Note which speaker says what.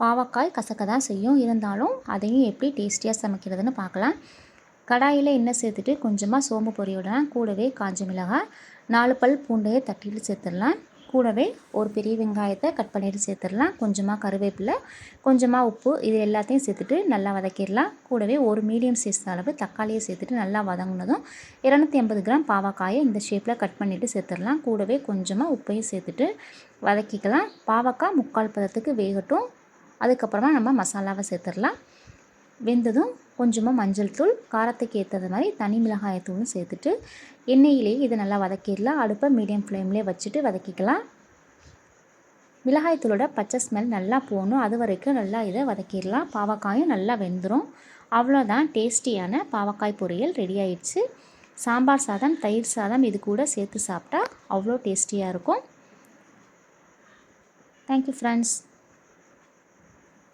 Speaker 1: பாவக்காய் கசக்க தான் செய்யும், இருந்தாலும் அதையும் எப்படி டேஸ்டியாக சமைக்கிறதுன்னு பார்க்கலாம். கடாயில் எண்ணெய் சேர்த்துட்டு கொஞ்சமாக சோம்பு பொரியோடலாம், கூடவே காஞ்ச மிளகாய், 4 பல் பூண்டையை தட்டிட்டு சேர்த்துடலாம். கூடவே ஒரு பெரிய வெங்காயத்தை கட் பண்ணிட்டு சேர்த்துடலாம். கொஞ்சமாக கருவேப்பிலை, கொஞ்சமாக உப்பு, இது எல்லாத்தையும் சேர்த்துட்டு நல்லா வதக்கிடலாம். கூடவே ஒரு மீடியம் சைஸ் அளவு தக்காளியை சேர்த்துட்டு நல்லா வதங்கினதும் 250 கிராம் பாவக்காயை இந்த ஷேப்பில் கட் பண்ணிவிட்டு சேர்த்துடலாம். கூடவே கொஞ்சமாக உப்பையும் சேர்த்துட்டு வதக்கிக்கலாம். பாவக்காய் 3/4 பதத்துக்கு வேகட்டும். அதுக்கப்புறமா நம்ம மசாலாவை சேர்த்துடலாம். வெந்ததும் கொஞ்சமாக மஞ்சள் தூள், காரத்துக்கு ஏற்றது மாதிரி தனி மிளகாய் தூளும் சேர்த்துட்டு எண்ணெயிலேயே இதை நல்லா வதக்கிடலாம். அடுப்பை மீடியம் ஃப்ளேம்லேயே வச்சுட்டு வதக்கிக்கலாம். மிளகாய் தூளோட பச்சை ஸ்மெல் நல்லா போகணும், அது வரைக்கும் நல்லா இதை வதக்கிடலாம். பாவக்காயும் நல்லா வெந்துடும். அவ்வளோதான், டேஸ்டியான பாவக்காய் பொரியல் ரெடி ஆயிடுச்சு. சாம்பார் சாதம், தயிர் சாதம் இது கூட சேர்த்து சாப்பிட்டா அவ்வளோ டேஸ்டியாக இருக்கும். Thank you friends.